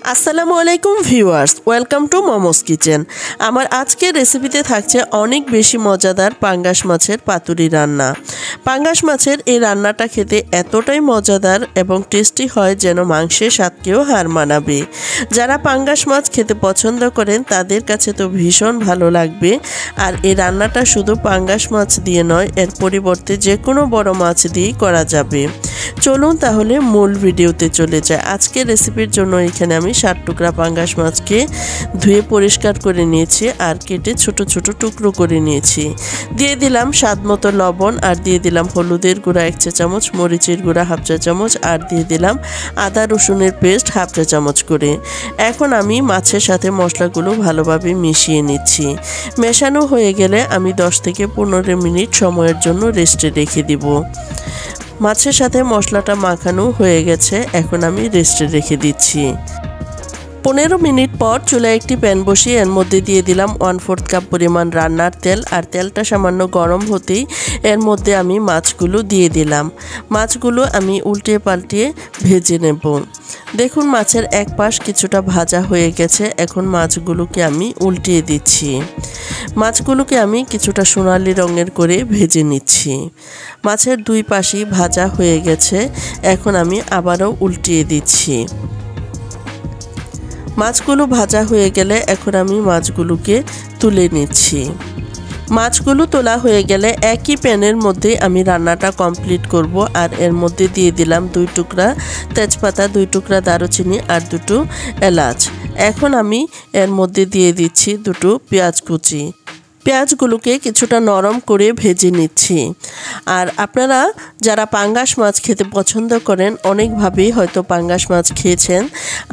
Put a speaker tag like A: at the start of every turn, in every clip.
A: আসসালামু আলাইকুম viewers, welcome to momos kitchen. আমার আজকের রেসিপিতে থাকছে অনেক বেশি মজাদার পাঙ্গাস মাছের পাতুরি রান্না। পাঙ্গাস মাছের এই রান্নাটা খেতে এতটাই মজাদার এবং টেস্টি হয় যেন মাংসের স্বাদকেও হার মানাবে। যারা পাঙ্গাস মাছ খেতে পছন্দ করেন তাদের কাছে তো ভীষণ ভালো লাগবে। আর এই রান্নাটা শুধু পাঙ্গাস মাছ দিয়ে নয়, এর পরিবর্তে যে কোনো বড় মাছ দিয়েই করা যাবে। চলুন তাহলে মূল ভিডিওতে চলে যায়। আজকের রেসিপির জন্য এখানে আমি 60 টুকরা পাঙ্গাস মাছকে ধুয়ে পরিষ্কার করে নিয়েছি আর কেটে ছোট ছোট টুকরো করে নিয়েছি। দিয়ে দিলাম স্বাদমতো লবণ, আর দিয়ে দিলাম হলুদের গুঁড়া 1 চা চামচ, মরিচের গুঁড়া 1/2 চা চামচ, আর দিয়ে দিলাম আদা রসুনের পেস্ট 1/2 চা চামচ করে। এখন আমি মাছের সাথে মশলাগুলো ভালোভাবে মিশিয়ে নিচ্ছি। মেশানো হয়ে গেলে আমি 10 থেকে 15 মিনিট সময়ের জন্য রেস্টে রেখে দিব। মাছের সাথে মশলাটা মাখানো হয়ে গেছে, এখন আমি রেস্টে রেখে দিচ্ছি। 15 মিনিট পর চুলায় একটি প্যান বসিয়ে এর মধ্যে দিয়ে দিলাম 1/4 কাপ পরিমাণ রান্নার তেল, আর তেলটা সামান্য গরম হতেই এর মধ্যে আমি মাছগুলো দিয়ে দিলাম। মাছগুলো আমি উল্টে পাল্টিয়ে ভেজে নেব। দেখুন মাছের এক পাশ কিছুটা ভাজা হয়ে গেছে, এখন মাছগুলোকে আমি উল্টিয়ে দিচ্ছি। মাছগুলোকে আমি কিছুটা সোনালি রঙের করে ভেজে নিচ্ছি। মাছের দুই পাশই ভাজা হয়ে গেছে, এখন আমি আবারও উল্টিয়ে দিচ্ছি। মাছগুলো ভাজা হয়ে গেলে এখন আমি মাছগুলোকে তুলে নিচ্ছি। মাছগুলো তোলা হয়ে গেলে একই প্যানের মধ্যে আমি রান্নাটা কমপ্লিট করব। আর এর মধ্যে দিয়ে দিলাম 2 টুকরা তেজপাতা, 2 টুকরা দারুচিনি আর 2টো এলাচ। এখন আমি এর মধ্যে দিয়ে দিচ্ছি 2টো পেঁয়াজ কুচি। পেঁয়াজগুলোকে কিছুটা নরম করে ভেজে নিচ্ছি। আর আপনারা যারা পাঙ্গাস মাছ খেতে পছন্দ করেন, অনেকভাবেই হয়তো পাঙ্গাস মাছ খেয়েছেন।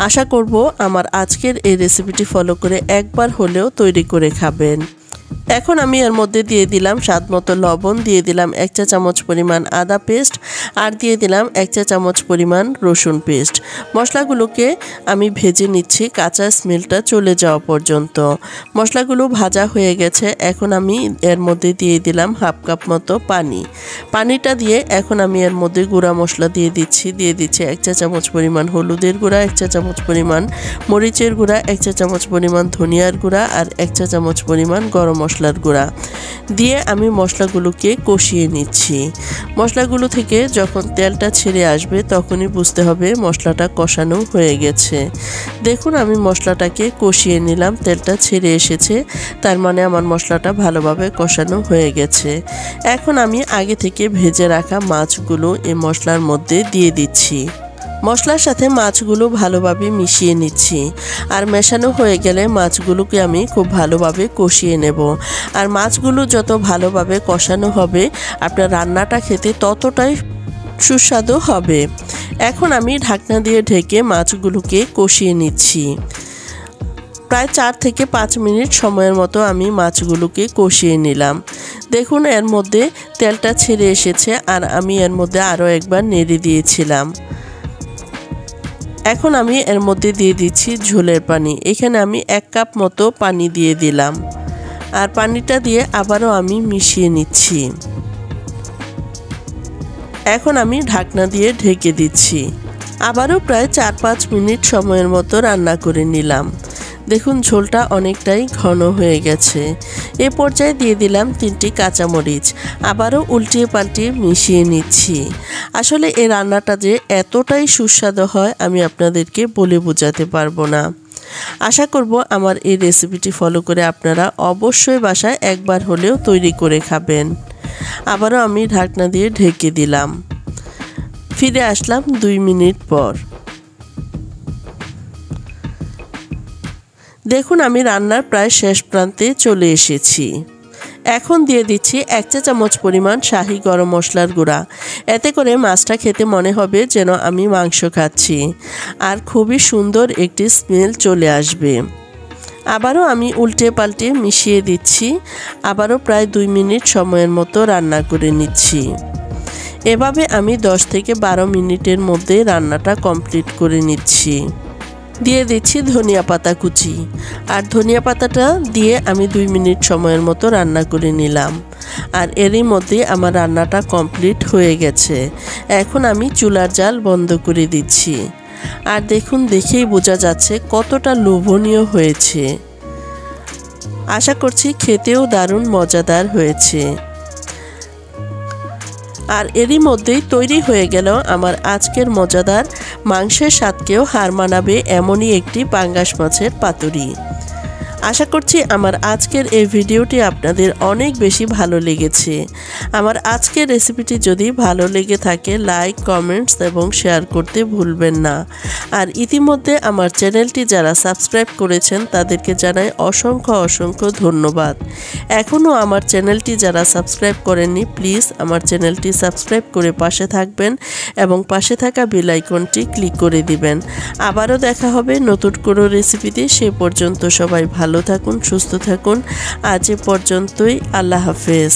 A: আশা করব আমার আজকের এই রেসিপিটি ফলো করে একবার হলেও তৈরি করে খাবেন। এখন আমি এর মধ্যে দিয়ে দিলাম স্বাদমতো লবণ, দিয়ে দিলাম 1 চা চামচ পরিমাণ আদা পেস্ট, আর দিয়ে দিলাম 1 চা চামচ পরিমাণ রসুন পেস্ট। মশলাগুলোকে আমি ভেজে নিচ্ছি কাঁচা স্মেলটা চলে যাওয়া পর্যন্ত। মশলাগুলো ভাজা হয়ে গেছে, এখন আমি এর মধ্যে দিয়ে দিলাম 1/2 কাপ মতো পানি। পানিটা দিয়ে এখন আমি এর মধ্যে গুঁড়া মশলা দিয়ে দিচ্ছি। 1 চা চামচ পরিমাণ হলুদের গুঁড়া, 1 চা চামচ পরিমাণ মরিচের গুঁড়া, 1 চা চামচ পরিমাণ ধনিয়ার গুঁড়া, আর 1 চা চামচ পরিমাণ গরম মশলার গুঁড়া দিয়ে আমি মশলাগুলোকে কষিয়ে নিচ্ছি। মশলাগুলো থেকে যখন তেলটা ছেড়ে আসবে তখনই বুঝতে হবে মশলাটা কষানো হয়ে গেছে। দেখুন আমি মশলাটাকে কষিয়ে নিলাম, তেলটা ছেড়ে এসেছে, তার মানে আমার মশলাটা ভালোভাবে কষানো হয়ে গেছে। এখন আমি আগে থেকে ভেজে রাখা মাছগুলো এই মশলার মধ্যে দিয়ে দিচ্ছি। মশলার সাথে মাছগুলো ভালোভাবে মিশিয়ে নিচ্ছি। আর মেশানো হয়ে গেলে মাছগুলোকে আমি খুব ভালোভাবে কষিয়ে নেব। আর মাছগুলো যত ভালোভাবে কষানো হবে আপনার রান্নাটা খেতে ততটাই সুস্বাদু হবে। এখন আমি ঢাকনা দিয়ে ঢেকে মাছগুলোকে কষিয়ে নিচ্ছি। প্রায় 4 থেকে 5 মিনিট সময়ের মতো আমি মাছগুলোকে কষিয়ে নিলাম। দেখুন এর মধ্যে তেলটা ছেড়ে এসেছে, আর আমি এর মধ্যে আরও একবার নেড়ে দিয়েছিলাম। এখন আমি এর মধ্যে দিয়ে দিচ্ছি ঝোলের পানি। এখানে আমি 1 কাপ মতো পানি দিয়ে দিলাম, আর পানিটা দিয়ে আবারও আমি মিশিয়ে নিচ্ছি। এখন আমি ঢাকনা দিয়ে ঢেকে দিচ্ছি। আবারও প্রায় 4-5 মিনিট সময়ের মতো রান্না করে নিলাম। দেখুন ঝোলটা অনেকটাই ঘন হয়ে গেছে। এ পর্যায়ে দিয়ে দিলাম 3টি কাঁচামরিচ, আবারও উল্টিয়ে পাল্টিয়ে মিশিয়ে নিচ্ছি। আসলে এই রান্নাটা যে এতটাই সুস্বাদু হয় আমি আপনাদেরকে বলে বোঝাতে পারবো না। আশা করব আমার এই রেসিপিটি ফলো করে আপনারা অবশ্যই বাসায় একবার হলেও তৈরি করে খাবেন। আবারও আমি ঢাকনা দিয়ে ঢেকে দিলাম। ফিরে আসলাম 2 মিনিট পর। দেখুন আমি রান্নার প্রায় শেষ প্রান্তে চলে এসেছি। এখন দিয়ে দিচ্ছি 1 চা চামচ পরিমাণ শাহি গরম মশলার গুঁড়া। এতে করে মাছটা খেতে মনে হবে যেন আমি মাংস খাচ্ছি, আর খুবই সুন্দর একটি স্মেল চলে আসবে। আবারও আমি উল্টে পাল্টে মিশিয়ে দিচ্ছি। আবারও প্রায় 2 মিনিট সময়ের মতো রান্না করে নিচ্ছি। এভাবে আমি 10 থেকে 12 মিনিটের মধ্যে রান্নাটা কমপ্লিট করে নিচ্ছি। দিয়ে দিচ্ছি ধনিয়া পাতা কুচি, আর ধনিয়া পাতাটা দিয়ে আমি 2 মিনিট সময়ের মতো রান্না করে নিলাম। আর এরই মধ্যে আমার রান্নাটা কমপ্লিট হয়ে গেছে। এখন আমি চুলার জাল বন্ধ করে দিচ্ছি। আর দেখুন, দেখেই বোঝা যাচ্ছে কতটা লোভনীয় হয়েছে। আশা করছি খেতেও দারুণ মজাদার হয়েছে। আর এরই মধ্যেই তৈরি হয়ে গেল আমার আজকের মজাদার মাংসের স্বাদকেও হার মানাবে এমনই একটি পাঙ্গাস মাছের পাতুরি। আশা করছি আমার আজকের এই ভিডিওটি আপনাদের অনেক বেশি ভালো লেগেছে। আমার আজকের রেসিপিটি যদি ভালো লেগে থাকে লাইক, কমেন্টস এবং শেয়ার করতে ভুলবেন না। আর ইতিমধ্যে আমার চ্যানেলটি যারা সাবস্ক্রাইব করেছেন তাদেরকে জানাই অসংখ্য অসংখ্য ধন্যবাদ। এখনও আমার চ্যানেলটি যারা সাবস্ক্রাইব করেননি প্লিজ আমার চ্যানেলটি সাবস্ক্রাইব করে পাশে থাকবেন এবং পাশে থাকা বেল আইকনটি ক্লিক করে দিবেন। আবারও দেখা হবে নতুন কোনো রেসিপিতে। সে পর্যন্ত সবাই ভালো থাকুন, সুস্থ থাকুন। আজ এ পর্যন্তই। আল্লাহ হাফেজ।